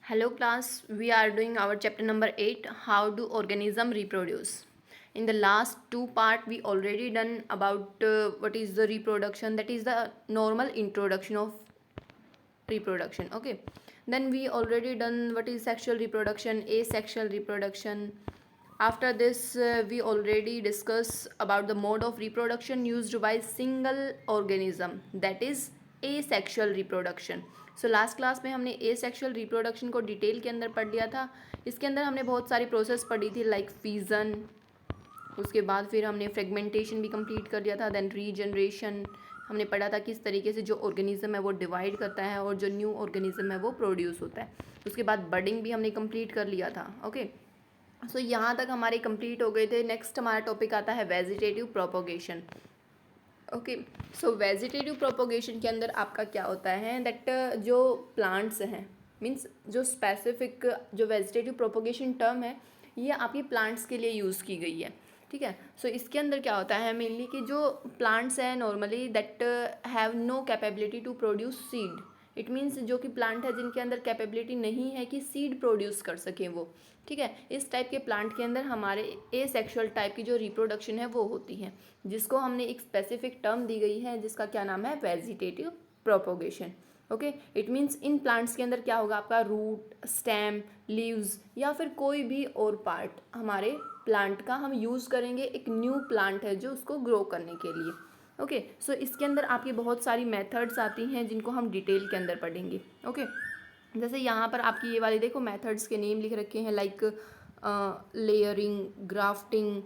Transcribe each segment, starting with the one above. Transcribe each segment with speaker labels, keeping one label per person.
Speaker 1: Hello class, we are doing our chapter number 8, how do organism reproduce. In the last two part we already done about what is the reproduction, that is the normal introduction of reproduction. Okay, then we already done what is sexual reproduction, asexual reproduction. After this we already discuss about the mode of reproduction used by single organism, that is asexual reproduction. So last class में हमने asexual reproduction को detail के अंदर पढ़ लिया था. इसके अंदर हमने बहुत सारी प्रोसेस पढ़ी थी लाइक फीजन, उसके बाद फिर हमने फ्रेगमेंटेशन भी कंप्लीट कर दिया था. देन रीजनरेशन हमने पढ़ा था किस तरीके से जो ऑर्गेनिज्म है वो डिवाइड करता है और जो न्यू ऑर्गेनिज्म है वो प्रोड्यूस होता है. उसके बाद बर्डिंग भी हमने कंप्लीट कर लिया था. ओके, सो यहाँ तक हमारे कंप्लीट हो गए थे. नेक्स्ट हमारा टॉपिक आता है वेजिटेटिव प्रोपोगेशन. ओके, सो वेजिटेटिव प्रोपोगेशन के अंदर आपका क्या होता है दैट जो प्लांट्स हैं, मीन्स जो स्पेसिफिक जो वेजिटेटिव प्रोपोगेशन टर्म है ये आपकी प्लांट्स के लिए यूज़ की गई है. ठीक है, सो इसके अंदर क्या होता है मेनली कि जो प्लांट्स हैं normally that have no capability to produce seed. It means जो कि प्लांट है जिनके अंदर कैपेबिलिटी नहीं है कि सीड प्रोड्यूस कर सकें वो. ठीक है, इस टाइप के प्लांट के अंदर हमारे एसेक्सुअल टाइप की जो रिप्रोडक्शन है वो होती है, जिसको हमने एक स्पेसिफिक टर्म दी गई है जिसका क्या नाम है vegetative propagation. Okay, it means in plants के अंदर क्या होगा, आपका रूट, स्टेम, लीव्स या फिर कोई भी और पार्ट हमारे प्लांट का हम यूज़ करेंगे एक न्यू प्लांट है जो उसको ग्रो करने के लिए. ओके, सो इसके अंदर आपकी बहुत सारी मेथड्स आती हैं जिनको हम डिटेल के अंदर पढ़ेंगे. ओके, जैसे यहाँ पर आपकी ये वाली देखो मेथड्स के नेम लिख रखे हैं लाइक लेयरिंग, ग्राफ्टिंग.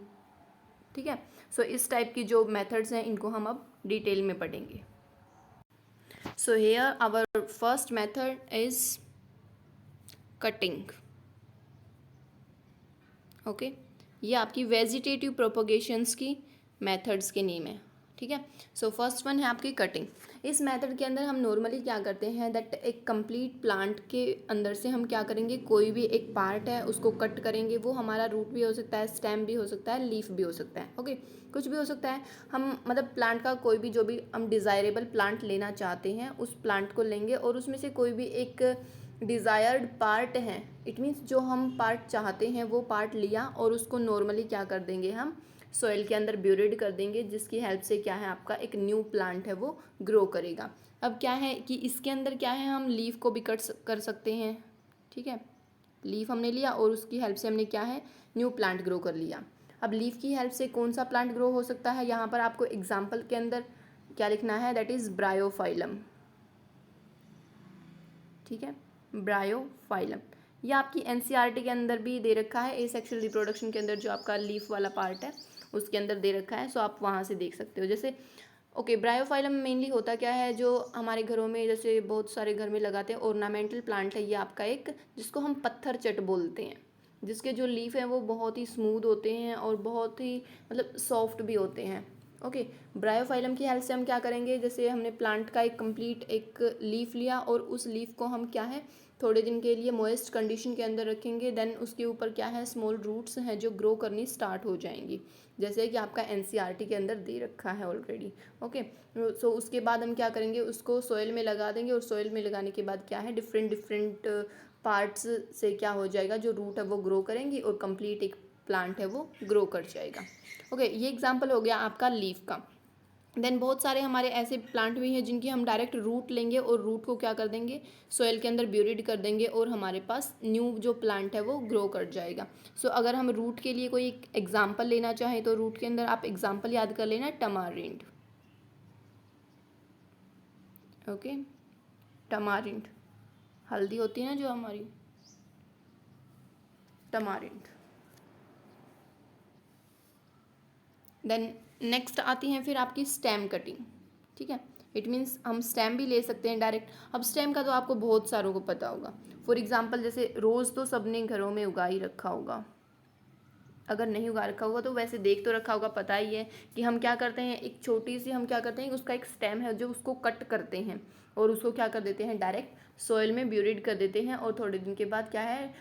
Speaker 1: ठीक है, सो इस टाइप की जो मेथड्स हैं इनको हम अब डिटेल में पढ़ेंगे. So here our first method is cutting. Okay, ये आपकी वेजिटेटिव प्रोपोगेशंस की मेथड्स के नेम है. ठीक है, सो फर्स्ट वन है आपकी कटिंग. इस मेथड के अंदर हम नॉर्मली क्या करते हैं दैट एक कंप्लीट प्लांट के अंदर से हम क्या करेंगे, कोई भी एक पार्ट है उसको कट करेंगे. वो हमारा रूट भी हो सकता है, स्टेम भी हो सकता है, लीफ भी हो सकता है. ओके, कुछ भी हो सकता है. हम मतलब प्लांट का कोई भी जो भी हम डिज़ायरेबल प्लांट लेना चाहते हैं उस प्लांट को लेंगे और उसमें से कोई भी एक डिज़ायर्ड पार्ट है, इट मीन्स जो हम पार्ट चाहते हैं वो पार्ट लिया और उसको नॉर्मली क्या कर देंगे, हम सॉइल के अंदर ब्यूरिड कर देंगे, जिसकी हेल्प से क्या है आपका एक न्यू प्लांट है वो ग्रो करेगा. अब क्या है कि इसके अंदर क्या है, हम लीफ को भी कट कर सकते हैं. ठीक है, लीफ हमने लिया और उसकी हेल्प से हमने क्या है न्यू प्लांट ग्रो कर लिया. अब लीफ की हेल्प से कौन सा प्लांट ग्रो हो सकता है, यहाँ पर आपको एग्जाम्पल के अंदर क्या लिखना है, दैट इज़ ब्रायोफाइलम. ठीक है, ब्रायोफाइलम. ये आपकी एनसीईआरटी के अंदर भी दे रखा है, एसेक्सुअल रिप्रोडक्शन के अंदर जो आपका लीफ वाला पार्ट है उसके अंदर दे रखा है. सो आप वहाँ से देख सकते हो. जैसे ओके, ब्रायोफाइलम मेनली होता क्या है, जो हमारे घरों में जैसे बहुत सारे घर में लगाते हैं ऑर्नामेंटल प्लांट है ये आपका एक, जिसको हम पत्थर चट बोलते हैं, जिसके जो लीफ हैं वो बहुत ही स्मूथ होते हैं और बहुत ही मतलब सॉफ्ट भी होते हैं. ओके, ब्रायोफाइलम की हेल्प से हम क्या करेंगे, जैसे हमने प्लांट का एक कंप्लीट एक लीफ लिया और उस लीफ को हम क्या है थोड़े दिन के लिए मॉइस्ट कंडीशन के अंदर रखेंगे. देन उसके ऊपर क्या है स्मॉल रूट्स हैं जो ग्रो करनी स्टार्ट हो जाएंगी, जैसे कि आपका एनसीईआरटी के अंदर दे रखा है ऑलरेडी. ओके, सो उसके बाद हम क्या करेंगे, उसको सॉइल में लगा देंगे और सॉइल में लगाने के बाद क्या है डिफरेंट डिफरेंट पार्ट्स से क्या हो जाएगा, जो रूट है वो ग्रो करेंगी और कंप्लीट एक प्लांट है वो ग्रो कर जाएगा. ओके, ये एग्जाम्पल हो गया आपका लीफ का. देन बहुत सारे हमारे ऐसे प्लांट भी हैं जिनकी हम डायरेक्ट रूट लेंगे और रूट को क्या कर देंगे सॉइल के अंदर ब्यूरिड कर देंगे और हमारे पास न्यू जो प्लांट है वो ग्रो कर जाएगा. सो अगर हम रूट के लिए कोई एक एग्जाम्पल लेना चाहें तो रूट के अंदर आप एग्जाम्पल याद कर लेना टमारिंड. ओके, टमारिंड, हल्दी होती है ना जो हमारी, टमारिंड. देन नेक्स्ट आती हैं फिर आपकी स्टेम कटिंग. ठीक है, इट मीन्स हम स्टेम भी ले सकते हैं डायरेक्ट. अब स्टेम का तो आपको बहुत सारों को पता होगा. फॉर एग्जांपल जैसे रोज़ तो सबने घरों में उगा ही रखा होगा, अगर नहीं उगा रखा होगा तो वैसे देख तो रखा होगा, पता ही है कि हम क्या करते हैं एक छोटी सी हम क्या करते हैं उसका एक स्टेम है जो उसको कट करते हैं और उसको क्या कर देते हैं डायरेक्ट सॉइल में ब्यूरिड कर देते हैं और थोड़े दिन के बाद क्या है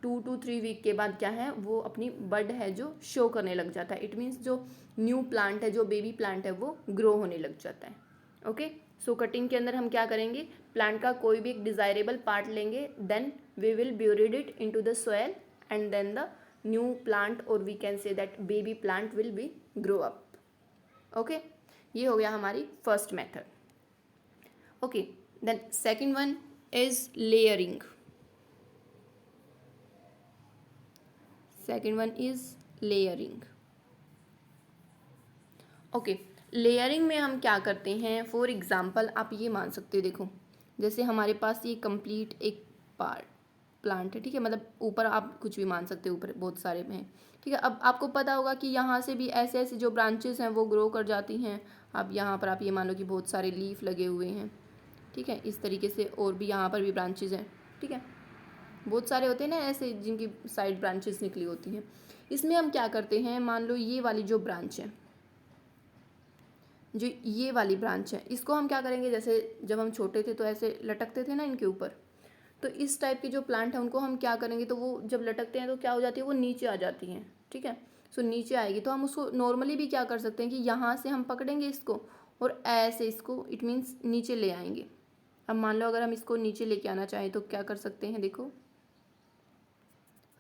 Speaker 1: 2 to 3 वीक के बाद क्या है वो अपनी बड है जो शो करने लग जाता है. इट मीन्स जो न्यू प्लांट है, जो बेबी प्लांट है वो ग्रो होने लग जाता है. ओके, सो कटिंग के अंदर हम क्या करेंगे, प्लांट का कोई भी एक डिज़ायरेबल पार्ट लेंगे, then we will buried it into the soil and then the new plant और we can say that baby plant will be grow up. Okay, ये हो गया हमारी first method. Okay, then second one is layering. Second one is layering. Okay, layering में हम क्या करते हैं, फॉर एग्जाम्पल आप ये मान सकते हो, देखो जैसे हमारे पास ये कंप्लीट एक पार्ट प्लांट है, ठीक है, मतलब ऊपर आप कुछ भी मान सकते हो, ऊपर बहुत सारे हैं, ठीक है. अब आपको पता होगा कि यहाँ से भी ऐसे ऐसे जो ब्रांचेस हैं वो ग्रो कर जाती हैं. अब यहाँ पर आप ये मान लो कि बहुत सारे लीफ लगे हुए हैं, ठीक है, इस तरीके से, और भी यहाँ पर भी ब्रांचेज हैं, ठीक है, बहुत सारे होते हैं ना ऐसे जिनकी साइड ब्रांचेस निकली होती हैं. इसमें हम क्या करते हैं, मान लो ये वाली जो ब्रांच है, जो ये वाली ब्रांच है, इसको हम क्या करेंगे, जैसे जब हम छोटे थे तो ऐसे लटकते थे ना इनके ऊपर, तो इस टाइप के जो प्लांट हैं उनको हम क्या करेंगे, तो वो जब लटकते हैं तो क्या हो जाती है, वो नीचे आ जाती हैं, ठीक है. सो नीचे आएगी तो हम उसको नॉर्मली भी क्या कर सकते हैं कि यहाँ से हम पकड़ेंगे इसको और ऐसे इसको, इट मीन्स नीचे ले आएंगे. अब मान लो अगर हम इसको नीचे लेके आना चाहें तो क्या कर सकते हैं, देखो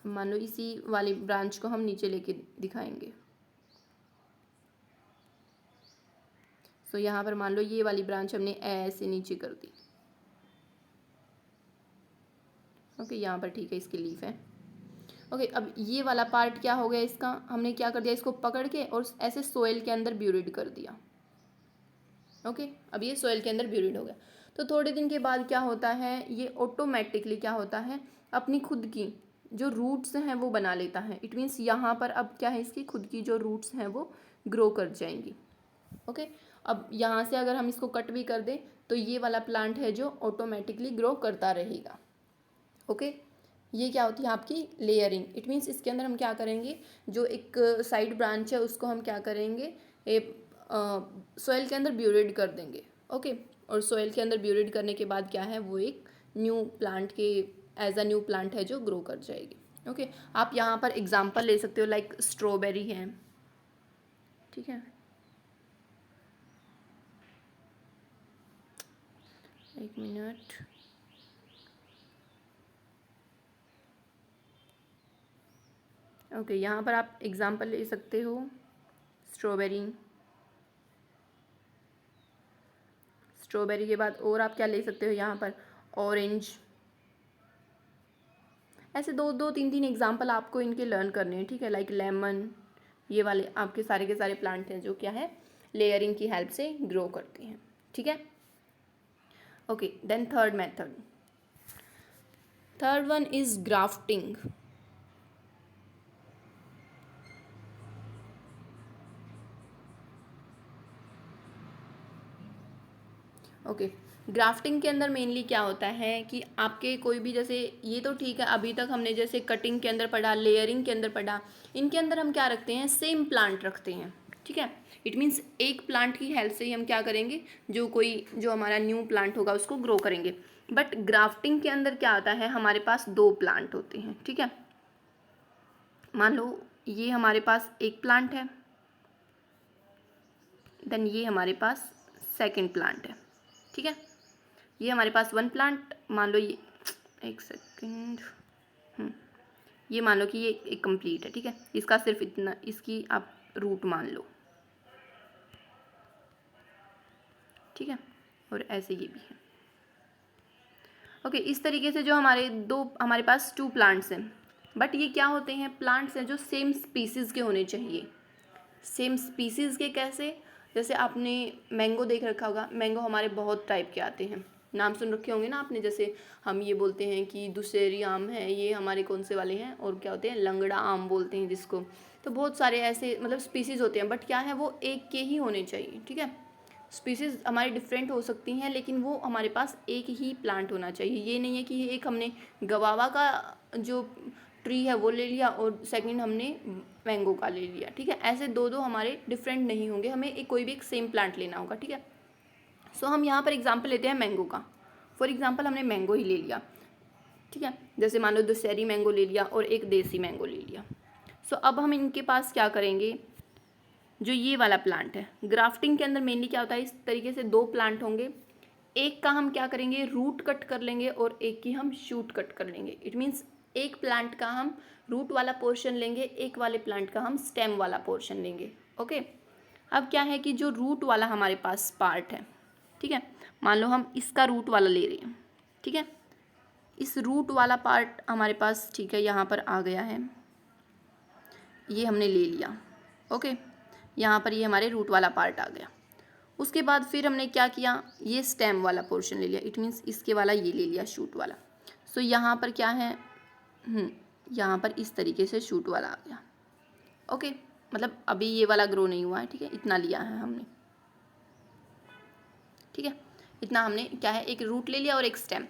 Speaker 1: मान लो इसी वाली ब्रांच को हम नीचे लेके दिखाएंगे. तो यहाँ पर मान लो ये वाली ब्रांच हमने ऐसे नीचे कर दी. ओके, यहाँ पर ठीक है, इसकी लीफ है. ओके, अब ये वाला पार्ट क्या हो गया इसका, हमने क्या कर दिया, इसको पकड़ के और ऐसे सोइल के अंदर ब्यूरिड कर दिया. ओके, अब ये सोइल के अंदर ब्यूरिड हो गया. तो थोड़े दिन के बाद क्या होता है, ये ऑटोमेटिकली क्या होता है, अपनी खुद की जो रूट्स हैं वो बना लेता है. इट मीन्स यहाँ पर अब क्या है, इसकी खुद की जो रूट्स हैं वो ग्रो कर जाएंगी. ओके, अब यहाँ से अगर हम इसको कट भी कर दें तो ये वाला प्लांट है जो ऑटोमेटिकली ग्रो करता रहेगा. ओके, ये क्या होती है आपकी लेयरिंग. इट मीन्स इसके अंदर हम क्या करेंगे, जो एक साइड ब्रांच है उसको हम क्या करेंगे, सॉइल के अंदर ब्यूरिड कर देंगे. ओके, और सॉइल के अंदर ब्यूरिड करने के बाद क्या है, वो एक न्यू प्लांट के एज अ न्यू प्लांट है जो ग्रो कर जाएगी. ओके, आप यहाँ पर एग्जांपल ले सकते हो, लाइक स्ट्रॉबेरी है, ठीक है, एक मिनट. ओके, यहाँ पर आप एग्जांपल ले सकते हो स्ट्रॉबेरी. स्ट्रॉबेरी के बाद और आप क्या ले सकते हो यहाँ पर, ऑरेंज. ऐसे दो दो तीन तीन एग्जांपल आपको इनके लर्न करने हैं, ठीक है, लाइक लेमन. ये वाले आपके सारे के सारे प्लांट हैं जो क्या है, लेयरिंग की हेल्प से ग्रो करते हैं, ठीक है. Okay, then third method. Third one is grafting. Okay, grafting के अंदर मेनली क्या होता है कि आपके कोई भी, जैसे ये तो ठीक है, अभी तक हमने जैसे कटिंग के अंदर पढ़ा, लेयरिंग के अंदर पढ़ा, इनके अंदर हम क्या रखते हैं, सेम प्लांट रखते हैं, ठीक है. इट मीन्स एक प्लांट की हेल्प से ही हम क्या करेंगे, जो हमारा न्यू प्लांट होगा उसको ग्रो करेंगे. बट ग्राफ्टिंग के अंदर क्या आता है, हमारे पास दो प्लांट होते हैं, ठीक है. मान लो ये हमारे पास एक प्लांट है, देन ये हमारे पास सेकेंड प्लांट है, ठीक है. ये हमारे पास वन प्लांट, मान लो ये, एक सेकेंड, ये मान लो कि ये एक कंप्लीट है, ठीक है. इसका सिर्फ इतना, इसकी आप रूट मान लो, ठीक है, और ऐसे ये भी है. ओके, इस तरीके से जो हमारे पास टू प्लांट्स हैं, बट ये क्या होते हैं, प्लांट्स हैं जो सेम स्पीसीज़ के होने चाहिए. सेम स्पीसीज़ के कैसे, जैसे आपने मैंगो देख रखा होगा, मैंगो हमारे बहुत टाइप के आते हैं, नाम सुन रखे होंगे ना आपने, जैसे हम ये बोलते हैं कि दुशेरी आम है, ये हमारे कौन से वाले हैं, और क्या होते हैं, लंगड़ा आम बोलते हैं जिसको. तो बहुत सारे ऐसे मतलब स्पीसीज़ होते हैं, बट क्या है, वो एक के ही होने चाहिए, ठीक है. स्पीसीज़ हमारी डिफरेंट हो सकती हैं, लेकिन वो हमारे पास एक ही प्लांट होना चाहिए. ये नहीं है कि एक हमने गवावा का जो ट्री है वो ले लिया और सेकंड हमने मैंगो का ले लिया, ठीक है. ऐसे दो दो हमारे डिफरेंट नहीं होंगे, हमें कोई भी एक सेम प्लांट लेना होगा, ठीक है. सो हम यहाँ पर एग्जांपल लेते हैं मैंगो का. फॉर एग्जांपल हमने मैंगो ही ले लिया, ठीक है. जैसे मान लो दुशहरी मैंगो ले लिया और एक देसी मैंगो ले लिया. सो अब हम इनके पास क्या करेंगे, जो ये वाला प्लांट है, ग्राफ्टिंग के अंदर मेनली क्या होता है, इस तरीके से दो प्लांट होंगे, एक का हम क्या करेंगे, रूट कट कर लेंगे और एक की हम शूट कट कर लेंगे। इट मीन्स एक प्लांट का हम रूट वाला पोर्शन लेंगे, एक वाले प्लांट का हम स्टेम वाला पोर्शन लेंगे। ओके, अब क्या है कि जो रूट वाला हमारे पास पार्ट है, ठीक है, मान लो हम इसका रूट वाला ले रहे हैं, ठीक है, इस रूट वाला पार्ट हमारे पास, ठीक है, यहाँ पर आ गया है, ये हमने ले लिया। ओके, यहाँ पर ये हमारे रूट वाला पार्ट आ गया। उसके बाद फिर हमने क्या किया, ये स्टेम वाला पोर्शन ले लिया। इट मीन्स इसके वाला ये ले लिया, शूट वाला। सो यहाँ पर क्या है, यहाँ पर इस तरीके से शूट वाला आ गया। ओके, मतलब अभी ये वाला ग्रो नहीं हुआ है, ठीक है, इतना लिया है हमने, ठीक है, इतना हमने क्या है, एक रूट ले लिया और एक स्टेम।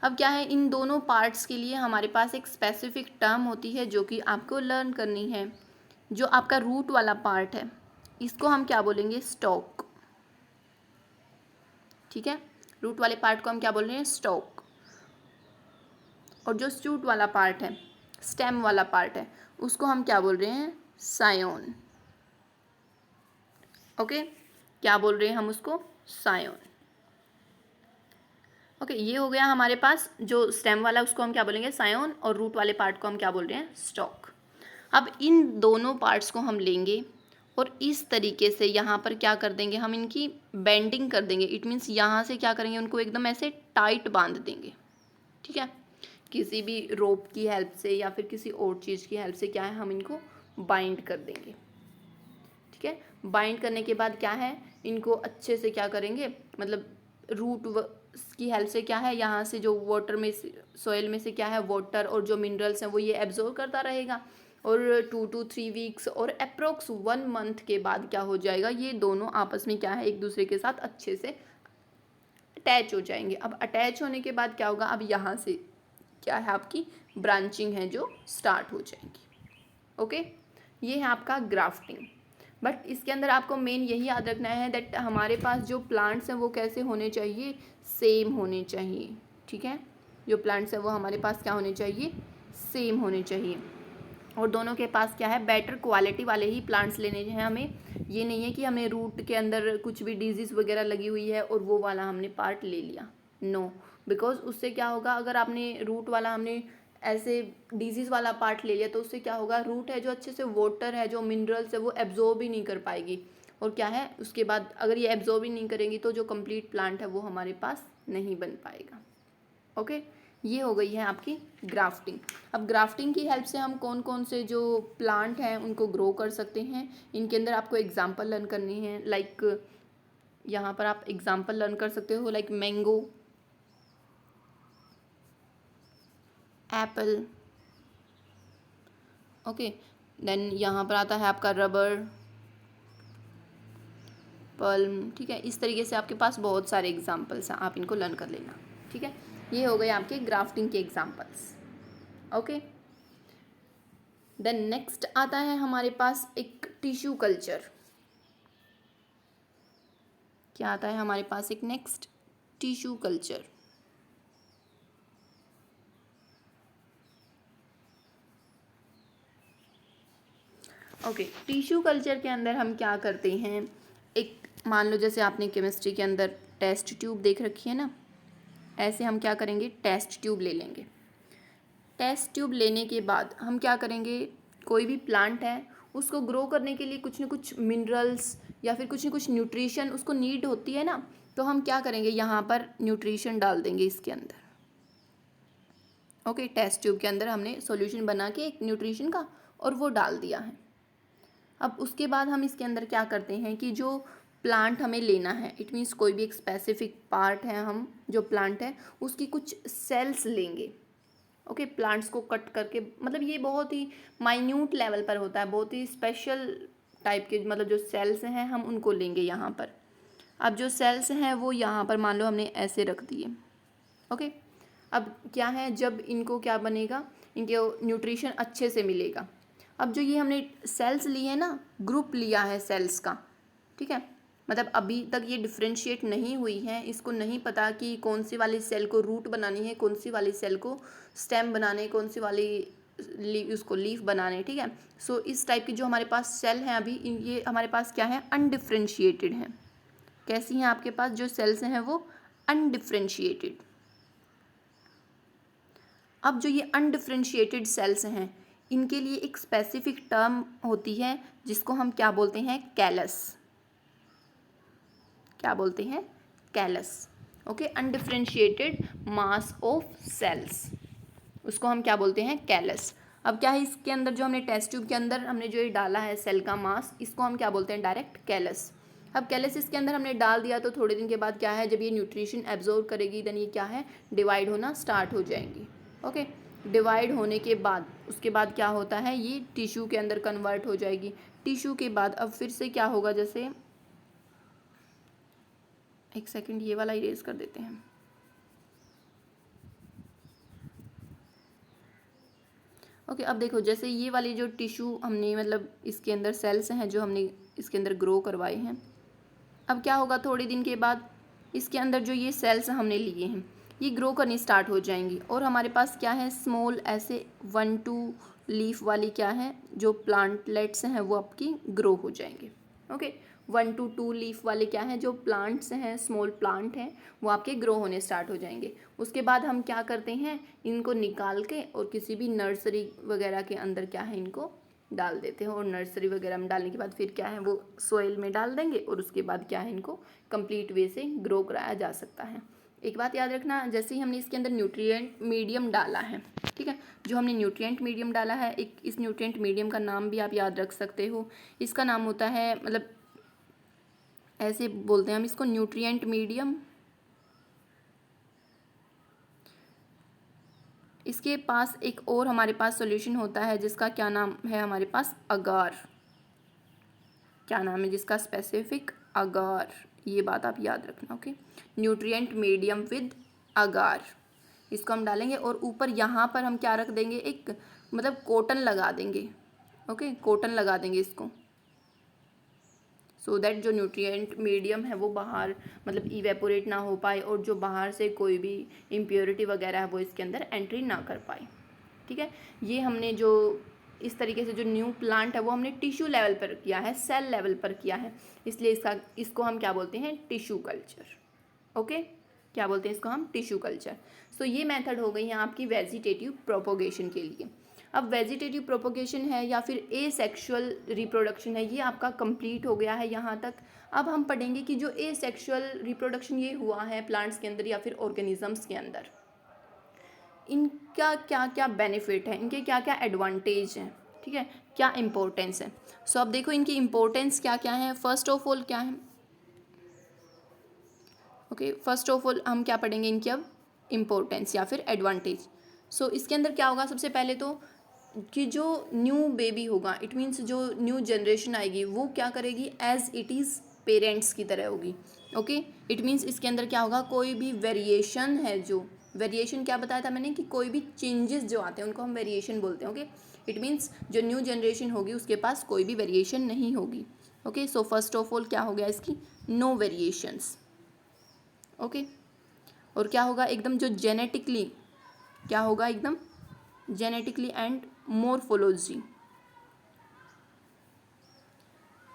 Speaker 1: अब क्या है, इन दोनों पार्ट्स के लिए हमारे पास एक स्पेसिफिक टर्म होती है जो कि आपको लर्न करनी है। जो आपका रूट वाला पार्ट है, इसको हम क्या बोलेंगे, स्टॉक, ठीक है, रूट वाले पार्ट को हम क्या बोल रहे हैं, स्टॉक। और जो शूट वाला पार्ट है, स्टेम वाला पार्ट है, उसको हम क्या बोल रहे हैं, सायोन। ओके, क्या बोल रहे हैं हम उसको, सायोन। ओके, ये हो गया हमारे पास जो स्टेम वाला, उसको हम क्या बोलेंगे, सायोन, और रूट वाले पार्ट को हम क्या बोल रहे हैं, स्टॉक। अब इन दोनों पार्ट्स को हम लेंगे और इस तरीके से यहाँ पर क्या कर देंगे, हम इनकी बेंडिंग कर देंगे। इट मीन्स यहाँ से क्या करेंगे, उनको एकदम ऐसे टाइट बांध देंगे, ठीक है, किसी भी रोप की हेल्प से या फिर किसी और चीज़ की हेल्प से क्या है, हम इनको बाइंड कर देंगे, ठीक है। बाइंड करने के बाद क्या है, इनको अच्छे से क्या करेंगे, मतलब रूट की हेल्प से क्या है, यहाँ से जो वाटर में, सॉइल में से क्या है, वाटर और जो मिनरल्स हैं वो ये एब्जॉर्ब करता रहेगा। और 2 to 3 वीक्स और अप्रोक्स 1 मंथ के बाद क्या हो जाएगा, ये दोनों आपस में क्या है, एक दूसरे के साथ अच्छे से अटैच हो जाएंगे। अब अटैच होने के बाद क्या होगा, अब यहाँ से क्या है, आपकी ब्रांचिंग है जो स्टार्ट हो जाएंगी। ओके, ये है आपका ग्राफ्टिंग। बट इसके अंदर आपको मेन यही याद रखना है दैट हमारे पास जो प्लांट्स हैं वो कैसे होने चाहिए, सेम होने चाहिए, ठीक है, जो प्लांट्स हैं वो हमारे पास क्या होने चाहिए, सेम होने चाहिए। और दोनों के पास क्या है, बेटर क्वालिटी वाले ही प्लांट्स लेने हैं हमें। ये नहीं है कि हमने रूट के अंदर कुछ भी डिजीज़ वगैरह लगी हुई है और वो वाला हमने पार्ट ले लिया, नो, बिकॉज उससे क्या होगा, अगर आपने रूट वाला हमने ऐसे डिजीज़ वाला पार्ट ले लिया तो उससे क्या होगा, रूट है जो अच्छे से वाटर है, जो मिनरल्स है वो एब्जॉर्ब ही नहीं कर पाएगी। और क्या है, उसके बाद अगर ये एब्जॉर्ब ही नहीं करेंगी तो जो कंप्लीट प्लांट है वो हमारे पास नहीं बन पाएगा। ओके, ये हो गई है आपकी ग्राफ्टिंग। अब ग्राफ्टिंग की हेल्प से हम कौन कौन से जो प्लांट हैं उनको ग्रो कर सकते हैं, इनके अंदर आपको एग्जांपल लर्न करनी है। लाइक यहाँ पर आप एग्जांपल लर्न कर सकते हो, like mango, apple, okay, then यहाँ पर आता है आपका रबर, पल्म, ठीक है, इस तरीके से आपके पास बहुत सारे एग्जांपल्स हैं, आप इनको लर्न कर लेना, ठीक है। ये हो गए आपके ग्राफ्टिंग के एग्जांपल्स। ओके, देन नेक्स्ट आता है हमारे पास एक टिश्यू कल्चर। क्या आता है हमारे पास, एक next tissue culture. Okay, tissue culture के अंदर हम क्या करते हैं, एक मान लो जैसे आपने केमिस्ट्री के अंदर टेस्ट ट्यूब देख रखी है ना, ऐसे हम क्या करेंगे, टेस्ट ट्यूब ले लेंगे। टेस्ट ट्यूब लेने के बाद हम क्या करेंगे, कोई भी प्लांट है उसको ग्रो करने के लिए कुछ न कुछ मिनरल्स या फिर कुछ न कुछ न्यूट्रिशन उसको नीड होती है ना, तो हम क्या करेंगे, यहाँ पर न्यूट्रिशन डाल देंगे इसके अंदर। ओके, टेस्ट ट्यूब के अंदर हमने सॉल्यूशन बना के एक न्यूट्रिशन का और वो डाल दिया है। अब उसके बाद हम इसके अंदर क्या करते हैं कि जो प्लांट हमें लेना है, इट मीन्स कोई भी एक स्पेसिफिक पार्ट है, हम जो प्लांट है उसकी कुछ सेल्स लेंगे। ओके, प्लांट्स को कट करके, मतलब ये बहुत ही माइन्यूट लेवल पर होता है, बहुत ही स्पेशल टाइप के, मतलब जो सेल्स हैं हम उनको लेंगे यहाँ पर। अब जो सेल्स हैं वो यहाँ पर मान लो हमने ऐसे रख दिए। ओके, अब क्या है, जब इनको क्या बनेगा, इनके न्यूट्रिशन अच्छे से मिलेगा। अब जो ये हमने सेल्स लिए हैं ना, ग्रुप लिया है सेल्स का, ठीक है, मतलब अभी तक ये डिफ्रेंशिएट नहीं हुई है, इसको नहीं पता कि कौन सी वाली सेल को रूट बनानी है, कौन सी वाली सेल को स्टेम बनाने, कौन सी वाली उसको लीफ बनाने, ठीक है। सो इस टाइप की जो हमारे पास सेल हैं अभी, ये हमारे पास क्या है, अनडिफ्रेंशिएटेड हैं। कैसी हैं आपके पास जो सेल्स हैं वो अनडिफ्रेंशिएटेड। अब जो ये अनडिफ्रेंशिएटेड सेल्स हैं, इनके लिए एक स्पेसिफिक टर्म होती है जिसको हम क्या बोलते हैं, कैलस। क्या बोलते हैं, callus. Okay, undifferentiated mass of cells, उसको हम क्या बोलते हैं, कैलस। अब क्या है इसके अंदर, जो हमने टेस्ट ट्यूब के अंदर हमने जो ये डाला है सेल का मास, इसको हम क्या बोलते हैं, डायरेक्ट कैलस। अब कैलस इसके अंदर हमने डाल दिया तो थोड़े दिन के बाद क्या है, जब ये न्यूट्रिशन एब्जॉर्ब करेगी देन ये क्या है, डिवाइड होना स्टार्ट हो जाएंगी। ओके, डिवाइड होने के बाद उसके बाद क्या होता है, ये टिश्यू के अंदर कन्वर्ट हो जाएगी। टिश्यू के बाद अब फिर से क्या होगा, जैसे एक सेकंड ये वाला इरेज कर देते हैं। ओके, अब देखो जैसे ये वाली जो टिश्यू हमने मतलब इसके अंदर सेल्स हैं जो हमने इसके अंदर ग्रो करवाए हैं, अब क्या होगा थोड़े दिन के बाद इसके अंदर जो ये सेल्स हमने लिए हैं ये ग्रो करनी स्टार्ट हो जाएंगी और हमारे पास क्या है, स्मॉल ऐसे 1-2 लीफ वाली क्या है, जो प्लांटलेट्स हैं वो आपकी ग्रो हो जाएंगे। ओके, 1-2 लीफ वाले क्या हैं, जो प्लांट्स हैं, स्मॉल प्लांट हैं, वो आपके ग्रो होने स्टार्ट हो जाएंगे। उसके बाद हम क्या करते हैं, इनको निकाल के और किसी भी नर्सरी वगैरह के अंदर क्या है, इनको डाल देते हैं और नर्सरी वगैरह में डालने के बाद फिर क्या है, वो सोइल में डाल देंगे और उसके बाद क्या है, इनको कंप्लीट वे से ग्रो कराया जा सकता है। एक बात याद रखना, जैसे ही हमने इसके अंदर न्यूट्रिएंट मीडियम डाला है, ठीक है, जो हमने न्यूट्रिएंट मीडियम डाला है, एक इस न्यूट्रिएंट मीडियम का नाम भी आप याद रख सकते हो। इसका नाम होता है, मतलब ऐसे बोलते हैं हम इसको, न्यूट्रिएंट मीडियम। इसके पास एक और हमारे पास सॉल्यूशन होता है जिसका क्या नाम है, हमारे पास अगार। क्या नाम है जिसका, स्पेसिफिक अगार। ये बात आप याद रखना। ओके, न्यूट्रिएंट मीडियम विद अगार, इसको हम डालेंगे और ऊपर यहाँ पर हम क्या रख देंगे, एक मतलब कॉटन लगा देंगे। ओके, कॉटन लगा देंगे इसको, सो दैट जो न्यूट्रिएंट मीडियम है वो बाहर मतलब इवेपोरेट ना हो पाए और जो बाहर से कोई भी इम्प्योरिटी वगैरह है वो इसके अंदर एंट्री ना कर पाए। ठीक है, ये हमने जो इस तरीके से जो न्यू प्लांट है वो हमने टिश्यू लेवल पर किया है, सेल लेवल पर किया है, इसलिए इसको हम क्या बोलते हैं, टिश्यू कल्चर। ओके, क्या बोलते हैं इसको हम, टिश्यू कल्चर। सो ये मेथड हो गई है आपकी वेजिटेटिव प्रोपोगेशन के लिए। अब वेजिटेटिव प्रोपोगेशन है या फिर एसेक्सुअल रिप्रोडक्शन है, ये आपका कंप्लीट हो गया है यहाँ तक। अब हम पढ़ेंगे कि जो एसेक्सुअल रिप्रोडक्शन ये हुआ है प्लांट्स के अंदर या फिर ऑर्गेनिजम्स के अंदर, इनका क्या क्या बेनिफिट है, इनके क्या क्या एडवांटेज हैं, ठीक है, क्या इंपॉर्टेंस है। सो अब देखो इनकी इंपॉर्टेंस क्या क्या है। फर्स्ट ऑफ ऑल क्या है, ओके, फर्स्ट ऑफ ऑल हम क्या पढ़ेंगे, इनकी अब इम्पोर्टेंस या फिर एडवांटेज। सो इसके अंदर क्या होगा, सबसे पहले तो कि जो न्यू बेबी होगा, इट मीन्स जो न्यू जनरेशन आएगी वो क्या करेगी, एज इट इज़ पेरेंट्स की तरह होगी। ओके, इट मीन्स इसके अंदर क्या होगा, कोई भी वेरिएशन है, जो वेरिएशन क्या बताया था मैंने, कि कोई भी चेंजेस जो आते हैं उनको हम वेरिएशन बोलते हैं। ओके, इट मीन्स जो न्यू जनरेशन होगी उसके पास कोई भी वेरिएशन नहीं होगी। Okay, so first of all क्या हो गया इसकी, नो वेरिएशंस। ओके, और क्या होगा, एकदम जो जेनेटिकली क्या होगा, एकदम genetically and morphology.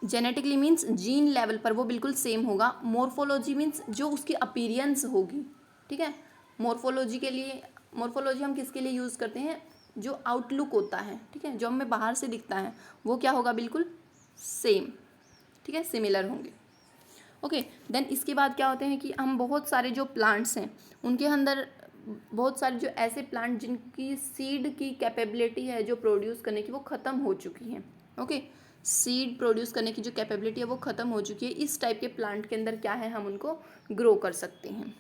Speaker 1: Genetically means gene level पर वो बिल्कुल सेम होगा। मोर्फोलॉजी मीन्स जो उसकी अपीयरेंस होगी। ठीक है, मोर्फोलॉजी के लिए, मोर्फोलॉजी हम किसके लिए यूज़ करते हैं, जो आउटलुक होता है, ठीक है, जो हमें बाहर से दिखता है वो क्या होगा, बिल्कुल सेम, ठीक है, सिमिलर होंगे। ओके, देन इसके बाद क्या होते हैं कि हम बहुत सारे जो प्लांट्स हैं उनके अंदर बहुत सारे जो ऐसे प्लांट जिनकी सीड की कैपेबिलिटी है जो प्रोड्यूस करने की वो ख़त्म हो चुकी है। ओके, सीड प्रोड्यूस करने की जो कैपेबिलिटी है वो ख़त्म हो चुकी है, इस टाइप के प्लांट के अंदर क्या है, हम उनको ग्रो कर सकते हैं।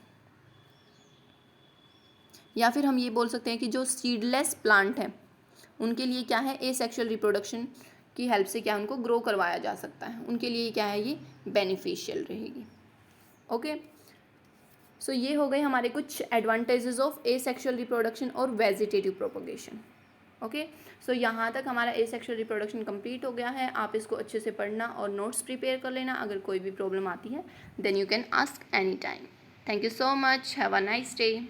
Speaker 1: या फिर हम ये बोल सकते हैं कि जो सीडलेस प्लांट हैं उनके लिए क्या है, एसेक्सुअल रिप्रोडक्शन की हेल्प से क्या उनको ग्रो करवाया जा सकता है, उनके लिए क्या है, ये बेनिफिशियल रहेगी। ओके, सो ये हो गए हमारे कुछ एडवांटेजेस ऑफ एसेक्सुअल रिप्रोडक्शन और वेजिटेटिव प्रोपोगेशन। ओके, सो यहाँ तक हमारा एसेक्सुअल रिप्रोडक्शन कंप्लीट हो गया है। आप इसको अच्छे से पढ़ना और नोट्स प्रिपेयर कर लेना। अगर कोई भी प्रॉब्लम आती है then you can ask any time. Thank you so much, have a nice day.